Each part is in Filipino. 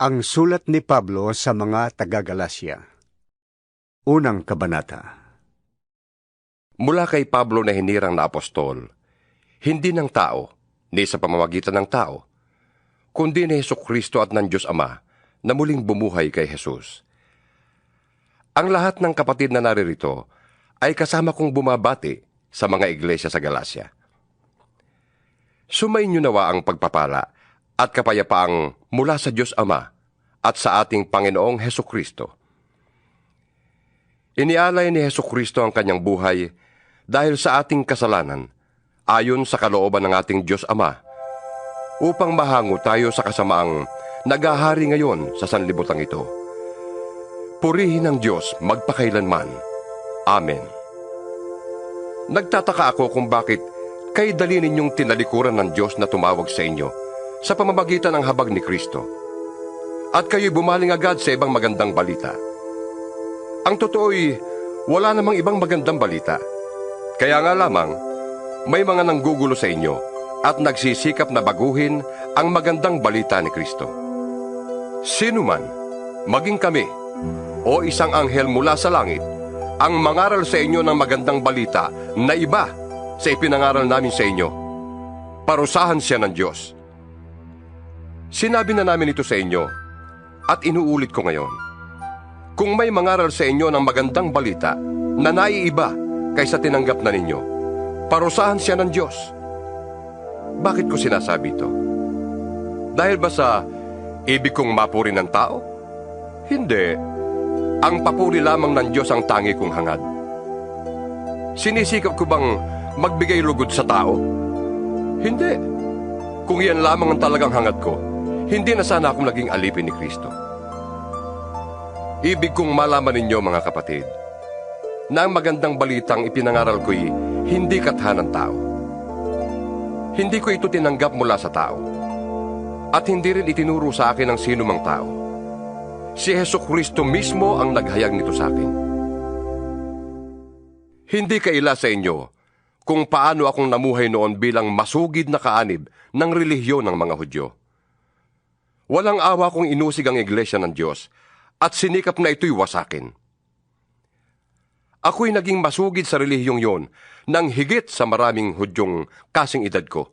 Ang sulat ni Pablo sa mga taga-Galasya. Unang kabanata. Mula kay Pablo na hinirang na apostol, hindi ng tao, ni sa pamamagitan ng tao, kundi ni Hesukristo at ng Diyos Ama na muling bumuhay kay Jesus. Ang lahat ng kapatid na naririto ay kasama kong bumabati sa mga iglesia sa Galasya. Sumainyo nawa ang pagpapala at kapayapaang mula sa Diyos Ama at sa ating Panginoong Hesukristo. Inialay ni Hesukristo ang kanyang buhay dahil sa ating kasalanan, ayon sa kalooban ng ating Diyos Ama, upang mahango tayo sa kasamaang naghahari ngayon sa sanlibutan ito. Purihin ang Diyos magpakailanman. Amen. Nagtataka ako kung bakit kay dali ninyong tinalikuran ng Diyos na tumawag sa inyo sa pamamagitan ng habag ni Kristo, at kayo'y bumaling agad sa ibang magandang balita. Ang totoo'y wala namang ibang magandang balita. Kaya nga lamang, may mga nanggugulo sa inyo at nagsisikap na baguhin ang magandang balita ni Kristo. Sino man, maging kami, o isang anghel mula sa langit, ang mangaral sa inyo ng magandang balita na iba sa ipinangaral namin sa inyo, parusahan siya ng Diyos. Sinabi na namin ito sa inyo, at inuulit ko ngayon. Kung may mangaral sa inyo ng magandang balita na naiiba kaysa tinanggap na ninyo, parusahan siya ng Diyos. Bakit ko sinasabi ito? Dahil ba sa ibig kong mapuri ng tao? Hindi. Ang papuri lamang ng Diyos ang tangi kong hangad. Sinisikap ko bang magbigay lugod sa tao? Hindi. Kung yan lamang ang talagang hangad ko, hindi na sana akong naging alipin ni Kristo. Ibig kong malaman ninyo, mga kapatid, na ang magandang balitang ipinangaral ko'y hindi katha ng tao. Hindi ko ito tinanggap mula sa tao, at hindi rin itinuro sa akin ng sinumang tao. Si Hesukristo mismo ang naghayag nito sa akin. Hindi kaila sa inyo kung paano akong namuhay noon bilang masugid na kaanib ng relihiyon ng mga Hudyo. Walang awa kong inusig ang iglesia ng Diyos at sinikap na ito'y wasakin. Ako'y naging masugid sa relihiyong yon nang higit sa maraming Hudyong kasing edad ko.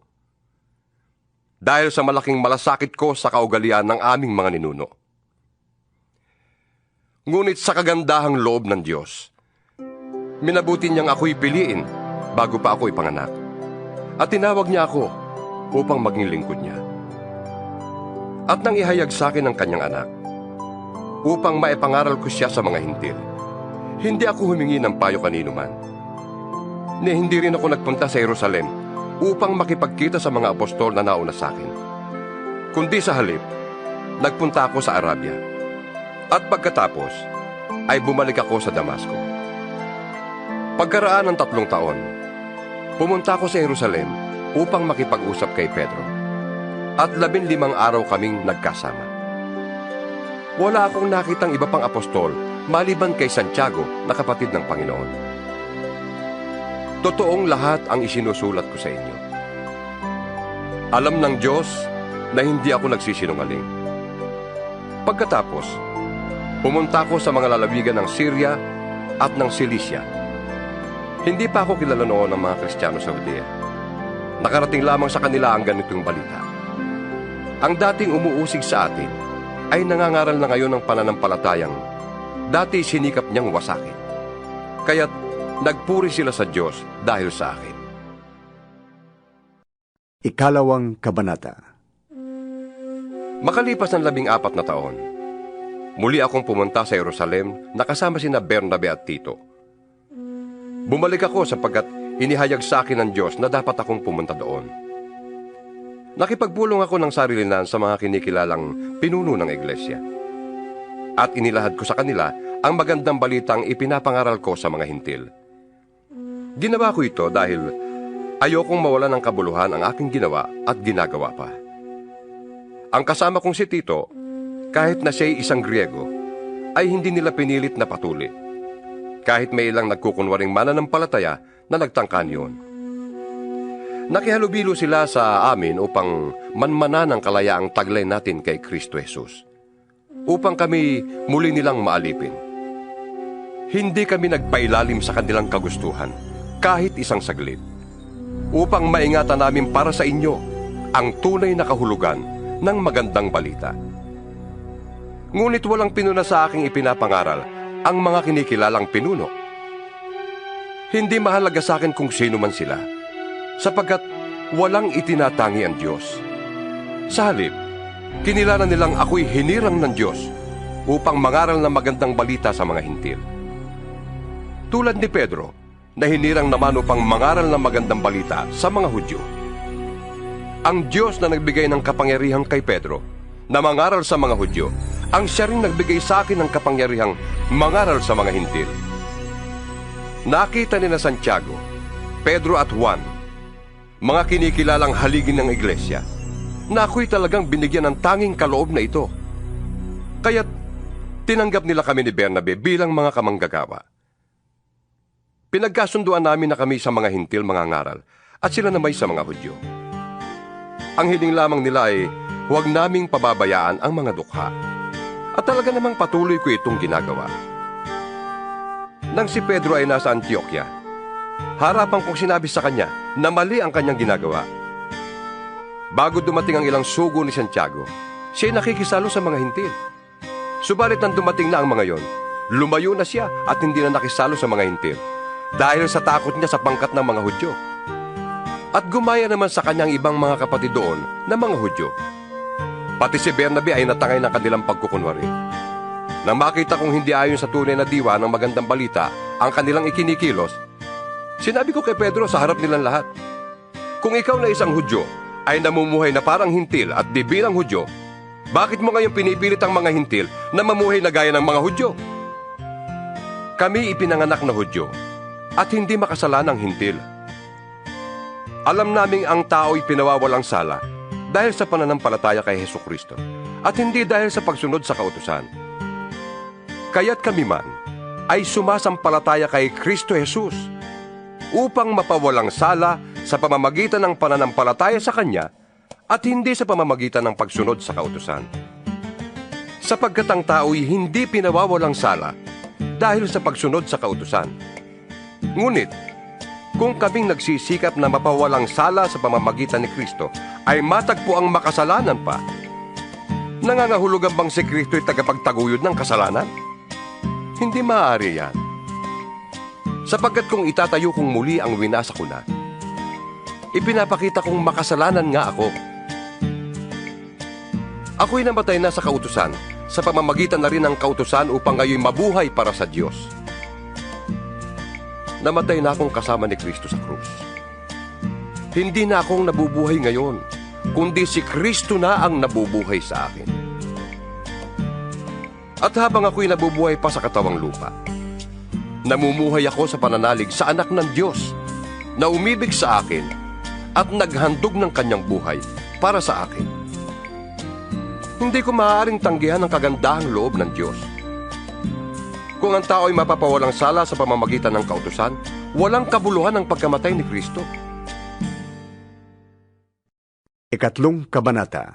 Dahil sa malaking malasakit ko sa kaugalian ng aming mga ninuno. Ngunit sa kagandahang loob ng Diyos, minabuti niyang ako'y piliin bago pa ako ipanganak. At tinawag niya ako upang maging lingkod niya. At nang ihayag sa akin ang kanyang anak, upang maipangaral ko siya sa mga hintil, hindi ako humingi ng payo kanino man. Hindi rin ako nagpunta sa Jerusalem upang makipagkita sa mga apostol na nauna sa akin. Kundi sa halip, nagpunta ako sa Arabia. At pagkatapos, ay bumalik ako sa Damasco. Pagkaraan ng 3 taon, pumunta ako sa Jerusalem upang makipag-usap kay Pedro. At 15 araw kaming nagkasama. Wala akong nakitang iba pang apostol maliban kay Santiago na kapatid ng Panginoon. Totoong lahat ang isinusulat ko sa inyo. Alam ng Diyos na hindi ako nagsisinungaling. Pagkatapos, pumunta ako sa mga lalawigan ng Syria at ng Cilicia. Hindi pa ako kilala noon ng mga Kristiyano sa Judea. Nakarating lamang sa kanila ang ganitong balita. Ang dating umuusig sa atin ay nangangaral na ngayon ng pananampalatayang dati sinikap niyang wasakin. Kaya't nagpuri sila sa Diyos dahil sa akin. Ikalawang kabanata. Makalipas ng 14 na taon, muli akong pumunta sa Jerusalem na kasama sina Bernabe at Tito. Bumalik ako sapagkat inihayag sa akin ng Diyos na dapat akong pumunta doon. Nakipagpulong ako ng sarilinan sa mga kinikilalang pinuno ng iglesia. At inilahad ko sa kanila ang magandang balitang ipinapangaral ko sa mga hintil. Ginawa ko ito dahil ayokong mawalan ng kabuluhan ang aking ginawa at ginagawa pa. Ang kasama kong si Tito, kahit na siya'y isang Griego, ay hindi nila pinilit na patuli. Kahit may ilang nagkukunwaring mananampalataya na nagtangka niyon. Nakihalubilo sila sa amin upang manmana ng kalayaang taglay natin kay Kristo Jesus. upang kami muli nilang maalipin. Hindi kami nagpailalim sa kanilang kagustuhan kahit isang saglit, upang maingatan namin para sa inyo ang tunay na kahulugan ng magandang balita. Ngunit walang pinuna sa aking ipinapangaral ang mga kinikilalang pinuno. Hindi mahalaga sa akin kung sino man sila, sapagkat walang itinatangi ang Diyos. Sa halip, kinilala nilang ako'y hinirang ng Diyos upang mangaral ng magandang balita sa mga hintil. Tulad ni Pedro, na hinirang naman upang mangaral ng magandang balita sa mga Hudyo. Ang Diyos na nagbigay ng kapangyarihan kay Pedro na mangaral sa mga Hudyo, ang siya rin nagbigay sa akin ng kapangyarihang mangaral sa mga hintil. Nakita ni na Santiago, Pedro at Juan, mga kinikilalang haligi ng iglesia, na ako'y talagang binigyan ng tanging kaloob na ito. Kaya't tinanggap nila kami ni Bernabe bilang mga kamanggagawa. Pinagkasunduan namin na kami sa mga hintil mangangaral at sila namay sa mga Hudyo. Ang hiling lamang nila ay huwag naming pababayaan ang mga dukha. At talaga namang patuloy ko itong ginagawa. Nang si Pedro ay nasa Antioquia, harapan kong sinabi sa kanya na mali ang kanyang ginagawa. Bago dumating ang ilang sugo ni Santiago, siya ay nakikisalo sa mga hintil. Subalit nang dumating na ang mga yon, lumayo na siya at hindi na nakisalo sa mga hintil dahil sa takot niya sa pangkat ng mga Hudyo. At gumaya naman sa kanyang ibang mga kapatid doon na mga Hudyo. Pati si Bernabe ay natangay ng kanilang pagkukunwari. Nang makita kong hindi ayon sa tunay na diwa ng magandang balita ang kanilang ikinikilos, sinabi ko kay Pedro sa harap nilang lahat, kung ikaw na isang Hudyo ay namumuhay na parang hintil at di bilang Hudyo, bakit mo ngayon pinipilit ang mga hintil na mamuhay na gaya ng mga Hudyo? Kami ipinanganak na Hudyo at hindi makasalanang hintil. Alam naming ang tao'y pinawawalang sala dahil sa pananampalataya kay Hesukristo at hindi dahil sa pagsunod sa kautusan. Kaya't kami man ay sumasampalataya kay Kristo Jesus upang mapawalang sala sa pamamagitan ng pananampalataya sa Kanya at hindi sa pamamagitan ng pagsunod sa kautusan. Sapagkat ang tao'y hindi pinawawalang sala dahil sa pagsunod sa kautusan. Ngunit, kung kaming nagsisikap na mapawalang sala sa pamamagitan ni Kristo ay matagpo ang makasalanan pa, nangangahulugan bang si Kristo'y tagapagtaguyod ng kasalanan? Hindi maaari yan. Sapagkat kung itatayo kong muli ang winasa ko na, ipinapakita kong makasalanan nga ako. Ako'y namatay na sa kautusan, sa pamamagitan na rin ng kautusan upang ngayon mabuhay para sa Diyos. Namatay na akong kasama ni Kristo sa krus. Hindi na akong nabubuhay ngayon, kundi si Kristo na ang nabubuhay sa akin. At habang ako'y nabubuhay pa sa katawang lupa, namumuhay ako sa pananalig sa anak ng Diyos na umibig sa akin at naghandog ng kanyang buhay para sa akin. Hindi ko maaaring tanggihan ang kagandahang loob ng Diyos. Kung ang tao ay mapapawalang sala sa pamamagitan ng kautusan, walang kabuluhan ang pagkamatay ni Kristo. Ikatlong kabanata.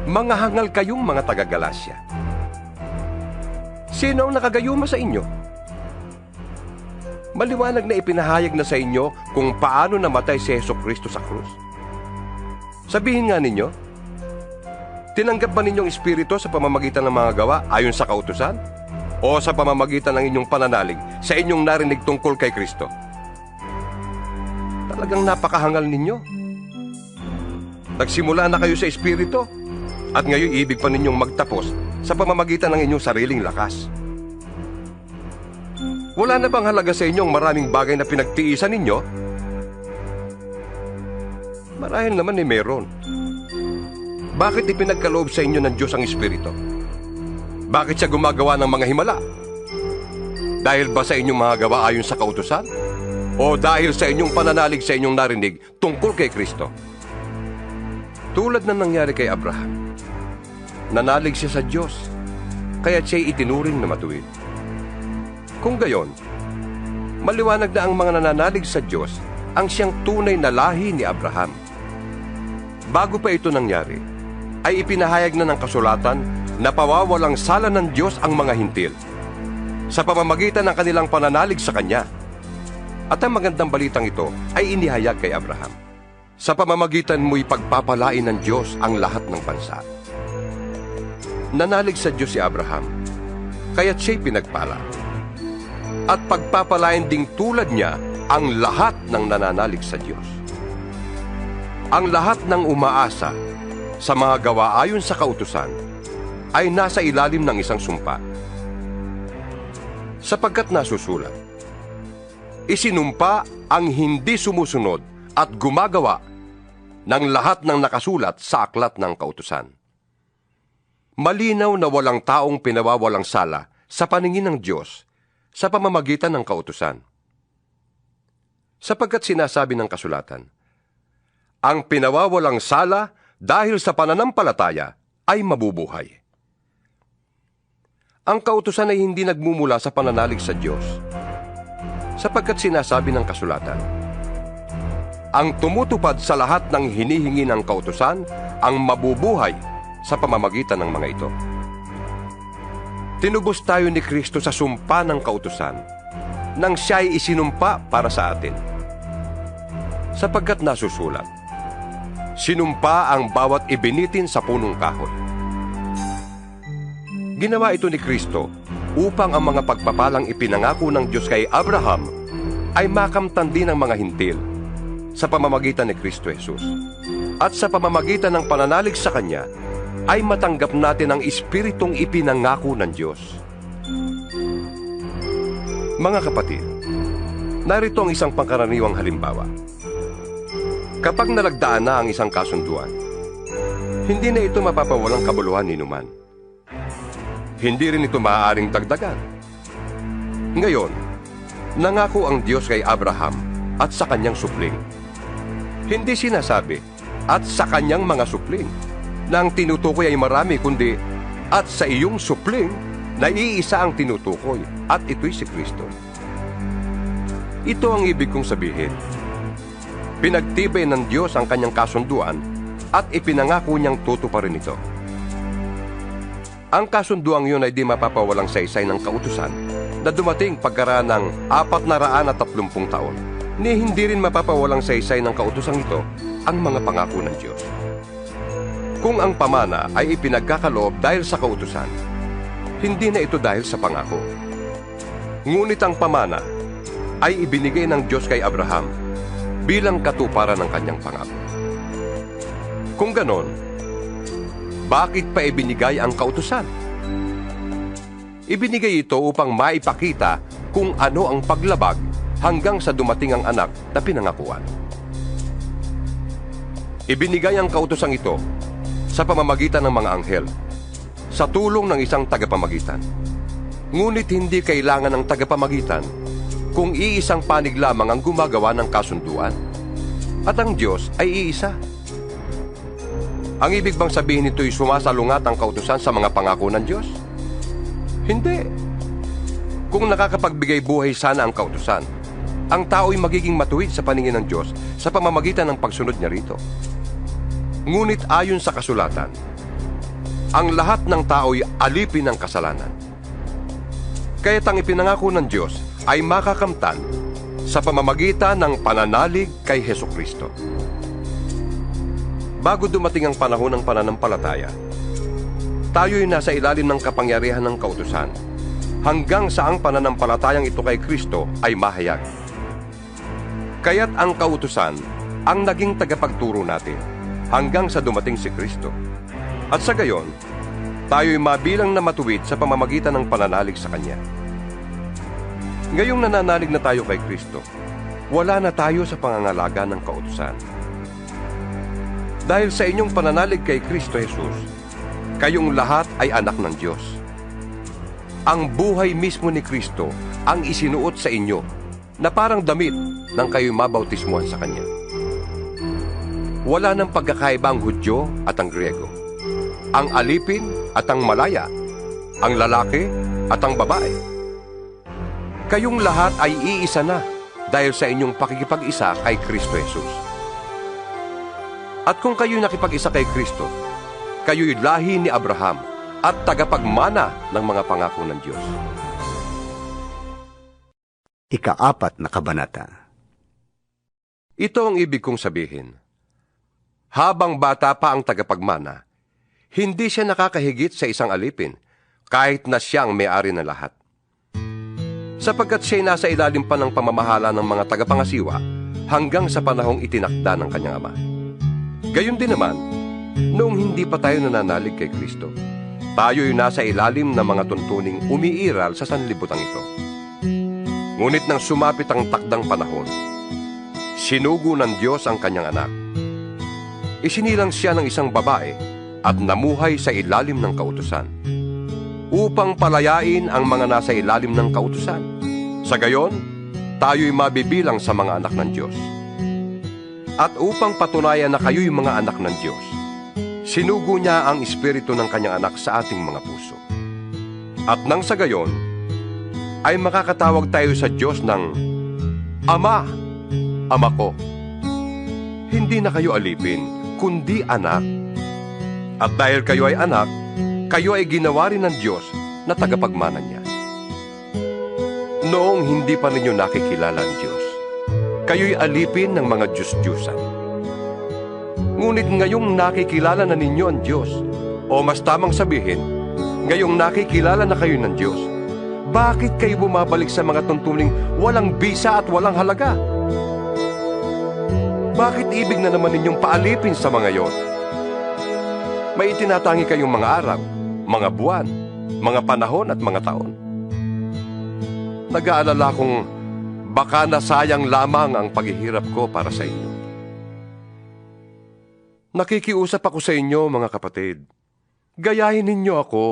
Mga hangal kayong mga taga-Galasya. Sino ang nakagayuma sa inyo? Maliwanag na ipinahayag na sa inyo kung paano namatay si Hesukristo sa krus. Sabihin nga ninyo, tinanggap ba ninyong espiritu sa pamamagitan ng mga gawa ayon sa kautusan? O sa pamamagitan ng inyong pananalig sa inyong narinig tungkol kay Kristo? Talagang napakahangal ninyo. Nagsimula na kayo sa espiritu at ngayon ibig pa ninyong magtapos sa pamamagitan ng inyong sariling lakas. Wala na bang halaga sa inyong maraming bagay na pinagtiisan ninyo? Marahil naman meron. Bakit ipinagkaloob sa inyo ng Diyos ang Espiritu? Bakit siya gumagawa ng mga himala? Dahil ba sa inyong mga gawa ayon sa kautusan? O dahil sa inyong pananalig sa inyong narinig tungkol kay Kristo? Tulad na nangyari kay Abraham. Nanalig siya sa Diyos, kaya siya'y itinuring na matuwid. Kung gayon, maliwanag na ang mga nananalig sa Diyos ang siyang tunay na lahi ni Abraham. Bago pa ito nangyari, ay ipinahayag na ng kasulatan na pawawalang sala ng Diyos ang mga hintil sa pamamagitan ng kanilang pananalig sa Kanya. At ang magandang balitang ito ay inihayag kay Abraham. Sa pamamagitan mo'y pagpapalain ng Diyos ang lahat ng bansa. Nanalig sa Diyos si Abraham, kaya't siya'y pinagpala. At pagpapalain ding tulad niya ang lahat ng nananalig sa Diyos. Ang lahat ng umaasa sa mga gawa ayon sa kautusan ay nasa ilalim ng isang sumpa. Sapagkat nasusulat, isinumpa ang hindi sumusunod at gumagawa ng lahat ng nakasulat sa aklat ng kautusan. Malinaw na walang taong pinawawalang sala sa paningin ng Diyos sa pamamagitan ng kautusan. Sapagkat sinasabi ng kasulatan, ang pinawawalang sala dahil sa pananampalataya ay mabubuhay. Ang kautusan ay hindi nagmumula sa pananalig sa Diyos, sapagkat sinasabi ng kasulatan, ang tumutupad sa lahat ng hinihingi ng kautusan ang mabubuhay sa pamamagitan ng mga ito. Tinubos tayo ni Kristo sa sumpa ng kautusan nang siya ay isinumpa para sa atin. Sapagkat nasusulat, sinumpa ang bawat ibinitin sa punong kahoy. Ginawa ito ni Kristo upang ang mga pagpapalang ipinangako ng Diyos kay Abraham ay makamtan din ng mga hintil sa pamamagitan ni Kristo Jesus. At sa pamamagitan ng pananalig sa Kanya, ay matanggap natin ang Espiritong ipinangako ng Diyos. Mga kapatid, narito ang isang pangkaraniwang halimbawa. Kapag nalagdaan na ang isang kasunduan, hindi na ito mapapawalang kabuluhan ni numan. Hindi rin ito maaaring dagdagan. Ngayon, nangako ang Diyos kay Abraham at sa kanyang supling. Hindi sinasabi, at sa kanyang mga supling, na ang tinutukoy ay marami, kundi, at sa iyong supling, na iisa ang tinutukoy, at ito'y si Kristo. Ito ang ibig kong sabihin. Pinagtibay ng Diyos ang kanyang kasunduan, at ipinangako niyang tutuparin ito. Ang kasunduang yun ay di mapapawalang saysay ng kautusan na dumating pagkaraan ng 430 taon. Ni hindi rin mapapawalang saysay ng kautosang ito ang mga pangako ng Diyos. Kung ang pamana ay ipinagkakaloob dahil sa kautusan, hindi na ito dahil sa pangako. Ngunit ang pamana ay ibinigay ng Diyos kay Abraham bilang katuparan ng kanyang pangako. Kung ganon, bakit pa ibinigay ang kautusan? Ibinigay ito upang maipakita kung ano ang paglabag hanggang sa dumating ang anak na pinangakuan. Ibinigay ang kautosang ito sa pamamagitan ng mga anghel, sa tulong ng isang tagapamagitan. Ngunit hindi kailangan ng tagapamagitan kung iisang panig lamang ang gumagawa ng kasunduan. At ang Diyos ay iisa. Ang ibig bang sabihin nito'y sumasalungat ang kautusan sa mga pangako ng Diyos? Hindi. Kung nakakapagbigay buhay sana ang kautusan, ang tao'y magiging matuwid sa paningin ng Diyos sa pamamagitan ng pagsunod niya rito. Ngunit ayon sa kasulatan, ang lahat ng tao'y alipin ng kasalanan. Kaya't ang ipinangako ng Diyos ay makakamtan sa pamamagitan ng pananalig kay Hesukristo. Bago dumating ang panahon ng pananampalataya, tayo'y nasa ilalim ng kapangyarihan ng kautusan hanggang sa ang pananampalatayang ito kay Kristo ay mahayag. Kaya't ang kautusan ang naging tagapagturo natin hanggang sa dumating si Kristo. At sa gayon, tayo'y mabilang na matuwid sa pamamagitan ng pananalig sa Kanya. Ngayong nananalig na tayo kay Kristo, wala na tayo sa pangangalaga ng kautusan. Dahil sa inyong pananalig kay Kristo Jesus, kayong lahat ay anak ng Diyos. Ang buhay mismo ni Kristo ang isinuot sa inyo na parang damit nang kayo'y mabautismuhan sa Kanya. Wala nang pagkakaiba ang Hudyo at ang Griego, ang alipin at ang malaya, ang lalaki at ang babae. Kayong lahat ay iisa na dahil sa inyong pakikipag-isa kay Kristo Jesus. At kung kayo nakipag-isa kay Kristo, kayo'y lahi ni Abraham at tagapagmana ng mga pangako ng Diyos. Ika-4 na kabanata. Ito ang ibig kong sabihin. Habang bata pa ang tagapagmana, hindi siya nakakahigit sa isang alipin, kahit na siya ang may-ari ng lahat. Sapagkat siya'y nasa ilalim pa ng pamamahala ng mga tagapangasiwa hanggang sa panahong itinakda ng kanyang ama. Gayon din naman, noong hindi pa tayo nananalig kay Kristo, tayo'y nasa ilalim ng mga tuntuning umiiral sa sanlibutan ito. Ngunit nang sumapit ang takdang panahon, sinugo ng Diyos ang kanyang anak. Isinilang siya ng isang babae at namuhay sa ilalim ng kautusan, upang palayain ang mga nasa ilalim ng kautusan. Sa gayon, tayo'y mabibilang sa mga anak ng Diyos. At upang patunayan na kayo'y mga anak ng Diyos, sinugo niya ang espiritu ng kanyang anak sa ating mga puso. At nang sa gayon, ay makakatawag tayo sa Diyos ng Ama, Ama ko. Hindi na kayo alipin, kundi anak. At dahil kayo ay anak, kayo ay ginawa rin ng Diyos na tagapagmana niya. Noong hindi pa ninyo nakikilala ang Diyos, kayo'y alipin ng mga Diyos-Diyusan. Ngunit ngayong nakikilala na ninyo ang Diyos, o mas tamang sabihin, ngayong nakikilala na kayo ng Diyos, bakit kayo bumabalik sa mga tuntuning walang bisa at walang halaga? Bakit ibig na naman ninyong paalipin sa mga yon? May itinatangi kayong mga araw, mga buwan, mga panahon at mga taon. Nag-aalala kong baka nasayang lamang ang paghihirap ko para sa inyo. Nakikiusap ako sa inyo, mga kapatid. Gayahin ninyo ako.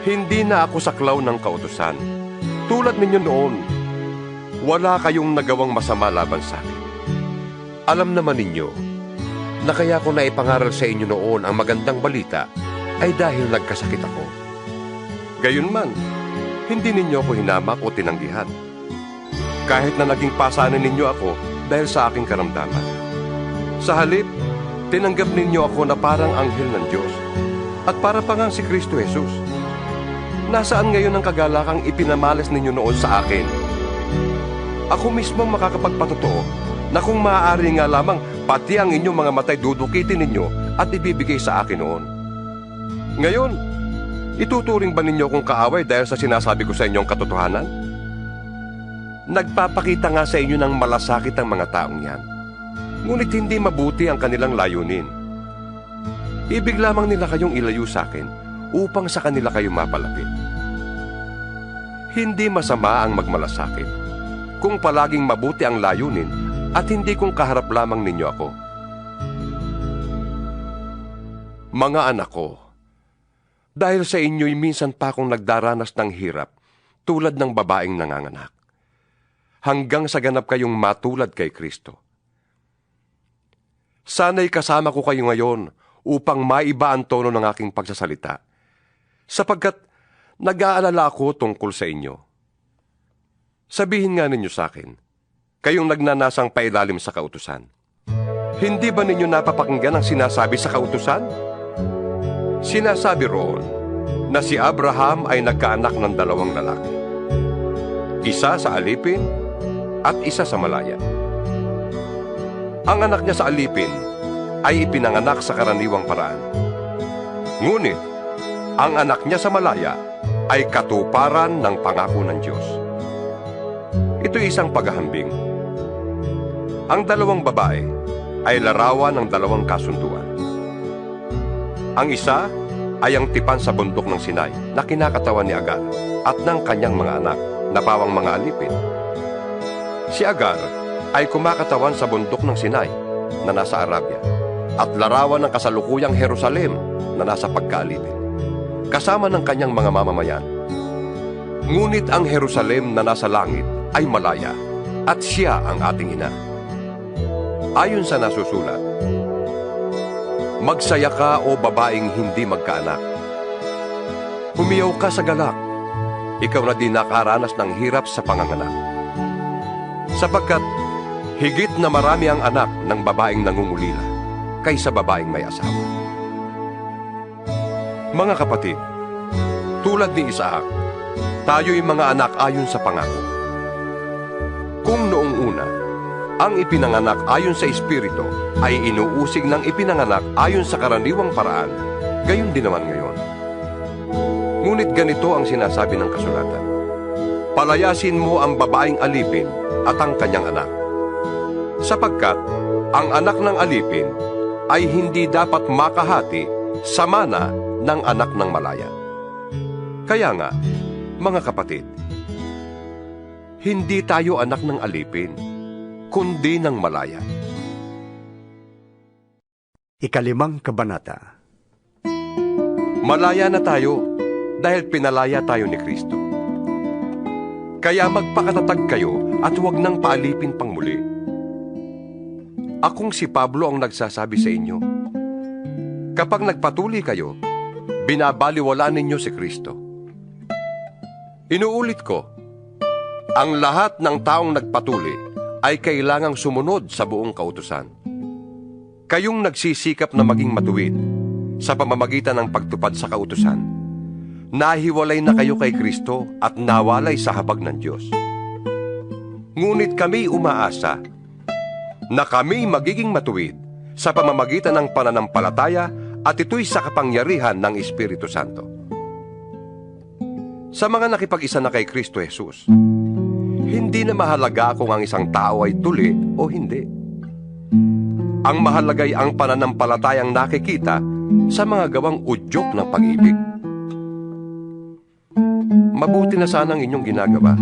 Hindi na ako saklaw ng kautusan. Tulad ninyo noon, wala kayong nagawang masama laban sa akin. Alam naman ninyo na kaya ko naipangaral sa inyo noon ang magandang balita ay dahil nagkasakit ako. Gayunman, hindi ninyo ako hinamak o tinanggihan. Kahit na naging pasanin ninyo ako dahil sa aking karamdaman. Sa halip, tinanggap ninyo ako na parang anghel ng Diyos at para pa ngang si Kristo Jesus. Nasaan ngayon ang kagalakang ipinamalas ninyo noon sa akin? Ako mismo makakapagpatotoo na kung maaari nga lamang pati ang inyong mga matay dudukitin ninyo at ibibigay sa akin noon. Ngayon, ituturing ba ninyo kong kaaway dahil sa sinasabi ko sa inyong katotohanan? Nagpapakita nga sa inyo ng malasakit ang mga taong yan. Ngunit hindi mabuti ang kanilang layunin. Ibig lamang nila kayong ilayo sa akin upang sa kanila kayo mapalapit. Hindi masama ang magmalasakit kung palaging mabuti ang layunin at hindi kung kaharap lamang ninyo ako. Mga anak ko, dahil sa inyo'y minsan pa akong nagdaranas ng hirap tulad ng babaeng nanganganak, hanggang sa ganap kayong matulad kay Kristo. Sana'y kasama ko kayo ngayon upang maiba ang tono ng aking pagsasalita, sapagkat nag-aalala ako tungkol sa inyo. Sabihin nga ninyo sa akin, kayong nagnanasang pailalim sa kautusan. Hindi ba ninyo napapakinggan ang sinasabi sa kautusan? Sinasabi roon na si Abraham ay nagkaanak ng 2 lalaki. Isa sa alipin at isa sa malaya. Ang anak niya sa alipin ay ipinanganak sa karaniwang paraan. Ngunit, ang anak niya sa malaya ay katuparan ng pangako ng Diyos. Ito'y isang paghahambing. Ang 2 babae ay larawan ng 2 kasunduan. Ang isa ay ang tipan sa bundok ng Sinai na kinakatawan ni Agar at ng kanyang mga anak na pawang mga alipin. Si Agar ay kumakatawan sa bundok ng Sinai na nasa Arabia at larawan ng kasalukuyang Jerusalem na nasa pagkaalipin, kasama ng kanyang mga mamamayan. Ngunit ang Jerusalem na nasa langit ay malaya at siya ang ating ina. Ayon sa nasusulat, magsaya ka o babaeng hindi magkaanak. Humiyaw ka sa galak, ikaw na din nakaranas ng hirap sa panganganak. Sapagkat higit na marami ang anak ng babaeng nangungulila kaysa babaeng may asawa. Mga kapatid, tulad ni Isaac, tayo'y mga anak ayon sa pangako. Kung noong una, ang ipinanganak ayon sa Espiritu ay inuusig ng ipinanganak ayon sa karaniwang paraan, gayon din naman ngayon. Ngunit ganito ang sinasabi ng kasulatan: palayasin mo ang babaeng alipin at ang kanyang anak, sapagkat ang anak ng alipin ay hindi dapat makahati sa mana ng anak ng malaya. Kaya nga, mga kapatid, hindi tayo anak ng alipin, kundi ng malaya. Ikalimang kabanata. Malaya na tayo dahil pinalaya tayo ni Kristo. Kaya magpakatatag kayo at huwag nang paalipin pang muli. Akong si Pablo ang nagsasabi sa inyo, kapag nagpatuloy kayo, binabaliwala ninyo si Kristo. Inuulit ko, ang lahat ng taong nagpatuli ay kailangang sumunod sa buong kautusan. Kayong nagsisikap na maging matuwid sa pamamagitan ng pagtupad sa kautusan, nahiwalay na kayo kay Kristo at nawalay sa habag ng Diyos. Ngunit kami umaasa na kami magiging matuwid sa pamamagitan ng pananampalataya at ito'y sa kapangyarihan ng Espiritu Santo. Sa mga nakipag-isa na kay Kristo Jesus, hindi na mahalaga kung ang isang tao ay tuli o hindi. Ang mahalagay ang pananampalatayang nakikita sa mga gawang udyok ng pag-ibig. Mabuti na sana ang inyong ginagawa.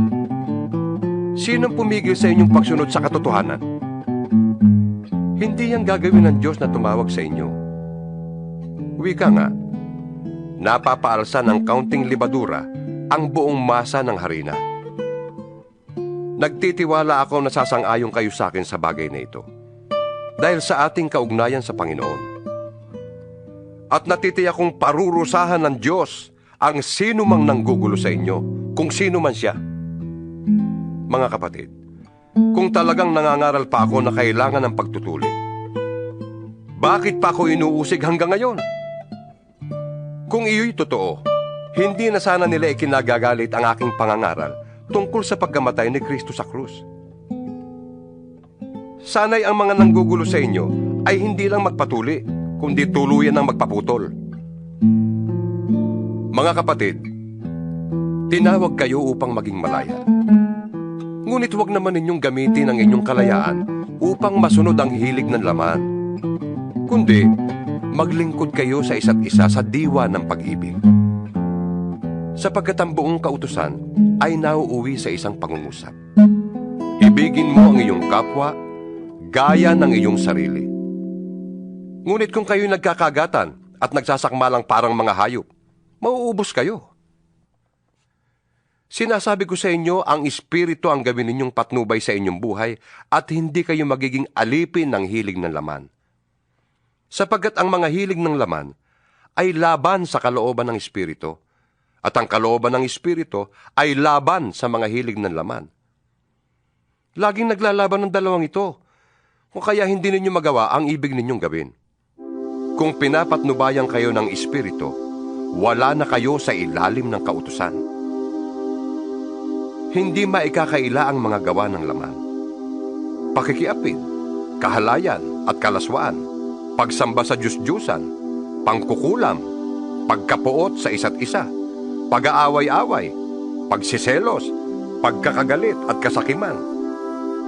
Sinong pumigil sa inyong pagsunod sa katotohanan? Hindi yang gagawin ng Diyos na tumawag sa inyo. Wika nga, napapaalsa ng kaunting libadura ang buong masa ng harina. Nagtitiwala ako na sasang-ayon kayo sa akin sa bagay na ito, dahil sa ating kaugnayan sa Panginoon. At natitiyak kong parurusahan ng Diyos ang sino mang nanggugulo sa inyo, kung sino man siya. Mga kapatid, kung talagang nangangaral pa ako na kailangan ng pagtutuli, bakit pa ako inuusig hanggang ngayon? Kung iyo'y totoo, hindi na sana nila ikinagagalit ang aking pangangaral tungkol sa pagkamatay ni Kristo sa krus. Sana'y ang mga nanggugulo sa inyo ay hindi lang magpatuli, kundi tuluyan ng magpaputol. Mga kapatid, tinawag kayo upang maging malaya. Ngunit huwag naman ninyong gamitin ang inyong kalayaan upang masunod ang hilig ng laman, kundi maglingkod kayo sa isa't isa sa diwa ng pag-ibig. Sapagkat ang buong kautusan ay nauuwi sa isang pangungusap. Ibigin mo ang iyong kapwa gaya ng iyong sarili. Ngunit kung kayo'y nagkakagatan at nagsasakmalang parang mga hayop, mauubos kayo. Sinasabi ko sa inyo, ang Espiritu ang gawin ninyong patnubay sa inyong buhay at hindi kayo magiging alipin ng hilig ng laman. Sapagkat ang mga hilig ng laman ay laban sa kalooban ng Espiritu, at ang kalooban ng Espiritu ay laban sa mga hilig ng laman. Laging naglalaban ng dalawang ito, kung kaya hindi ninyo magawa ang ibig ninyong gawin. Kung pinapatnubayan kayo ng Espiritu, wala na kayo sa ilalim ng kautusan. Hindi maikakaila ang mga gawa ng laman: pakikiapid, kahalayan at kalaswaan, pagsamba sa Diyos-Diyusan, pangkukulam, pagkapuot sa isa't isa, pag-aaway-away, pagsiselos, pagkakagalit at kasakiman,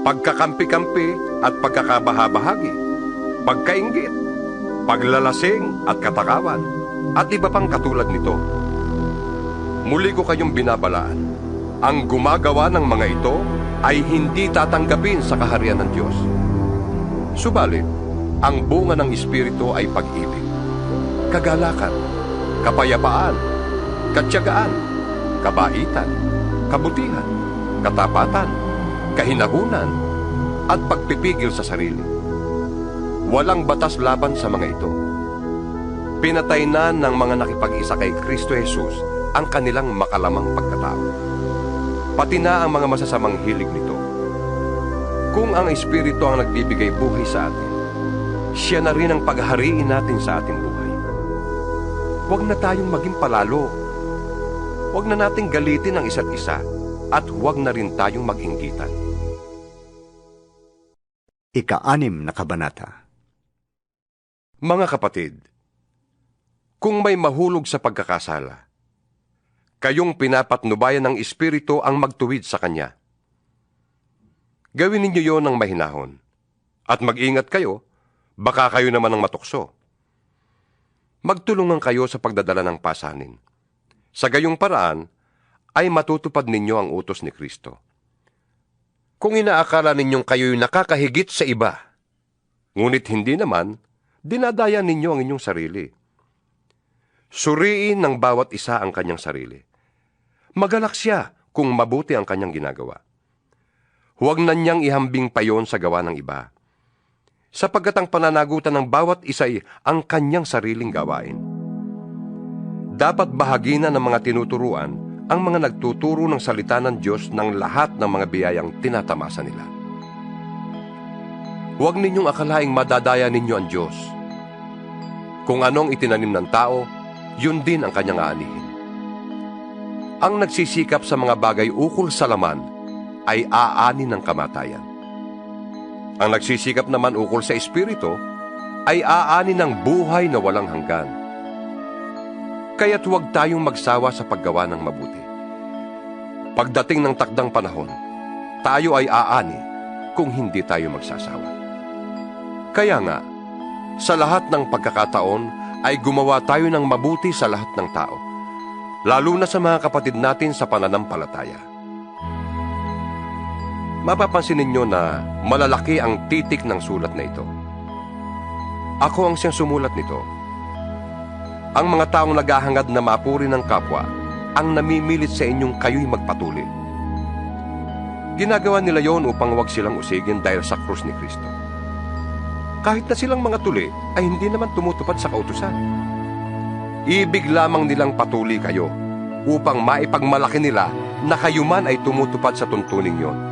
pagkakampi-kampi at pagkakabahabahagi, pagkainggit, paglalasing at katakawan, at iba pang katulad nito. Muli ko kayong binabalaan, ang gumagawa ng mga ito ay hindi tatanggapin sa kaharian ng Diyos. Subalit, ang bunga ng Espiritu ay pag-ibig, kagalakan, kapayapaan, katyagaan, kabaitan, kabutihan, katapatan, kahinahunan, at pagpipigil sa sarili. Walang batas laban sa mga ito. Pinatay na ng mga nakipag-isa kay Kristo Jesus ang kanilang makalamang pagkatao, pati na ang mga masasamang hilig nito. Kung ang Espiritu ang nagbibigay buhay sa atin, siya na rin ang paghahariin natin sa ating buhay. huwag na tayong maging palalo. Huwag na nating galitin ang isa't isa at huwag na rin tayong mag-inggitan. Ika-6 na kabanata. Mga kapatid, kung may mahulog sa pagkakasala, kayong pinapatnubayan ng Espiritu ang magtuwid sa Kanya. Gawin ninyo yon ng mahinahon, at mag-ingat kayo, baka kayo naman ang matukso. Magtulungan kayo sa pagdadala ng pasanin. Sa gayong paraan, ay matutupad ninyo ang utos ni Kristo. Kung inaakala ninyong kayo'y nakakahigit sa iba, ngunit hindi naman, dinadaya ninyo ang inyong sarili. Suriin ng bawat isa ang kanyang sarili. Magalak siya kung mabuti ang kanyang ginagawa. Huwag na niyang ihambing pa yon sa gawa ng iba, sapagkat ang pananagutan ng bawat isa'y ang kanyang sariling gawain. Dapat bahagi na ng mga tinuturuan ang mga nagtuturo ng salita ng Diyos ng lahat ng mga biyayang tinatamasa nila. Huwag ninyong akalaing madadaya ninyo ang Diyos. Kung anong itinanim ng tao, yun din ang kanyang aanihin. Ang nagsisikap sa mga bagay ukol sa laman ay aani ng kamatayan. Ang nagsisikap naman ukol sa Espiritu ay aani ng buhay na walang hanggan. Kaya't huwag tayong magsawa sa paggawa ng mabuti. Pagdating ng takdang panahon, tayo ay aani kung hindi tayo magsasawa. Kaya nga, sa lahat ng pagkakataon ay gumawa tayo ng mabuti sa lahat ng tao, lalo na sa mga kapatid natin sa pananampalataya. Mapapansin ninyo na malalaki ang titik ng sulat na ito. Ako ang siyang sumulat nito. Ang mga taong naghahangad na mapuri ng kapwa ang namimilit sa inyong kayo'y magpatuli. Ginagawa nila yon upang wag silang usigin dahil sa krus ni Kristo. Kahit na silang mga tuli ay hindi naman tumutupad sa kautusan. Ibig lamang nilang patuli kayo upang maipagmalaki nila na kayo man ay tumutupad sa tuntuning yon.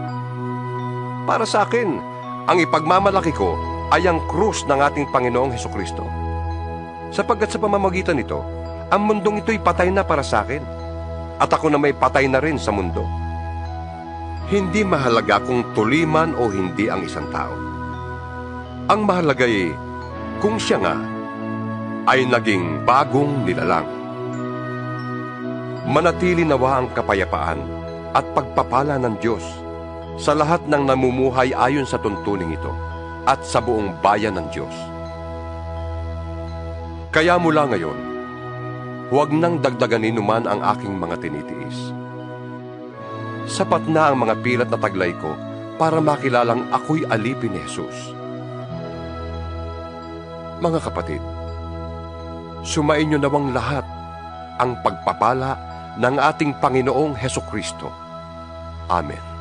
Para sa akin, ang ipagmamalaki ko ay ang krus ng ating Panginoong Hesukristo. Sapagkat sa pamamagitan nito, ang mundong ito'y patay na para sa akin, at ako na may patay na rin sa mundo. Hindi mahalaga kung tuli man o hindi ang isang tao. Ang mahalaga'y kung siya nga ay naging bagong nilalang. Manatili nawa ang kapayapaan at pagpapala ng Diyos sa lahat ng namumuhay ayon sa tuntuning ito at sa buong bayan ng Diyos. Kaya mula ngayon, huwag nang dagdaganin numan ang aking mga tinitiis. Sapat na ang mga pilat na taglay ko para makilalang ako'y alipin ni Jesus. Mga kapatid, sumainyo nawang lahat ang pagpapala ng ating Panginoong Hesukristo. Amen.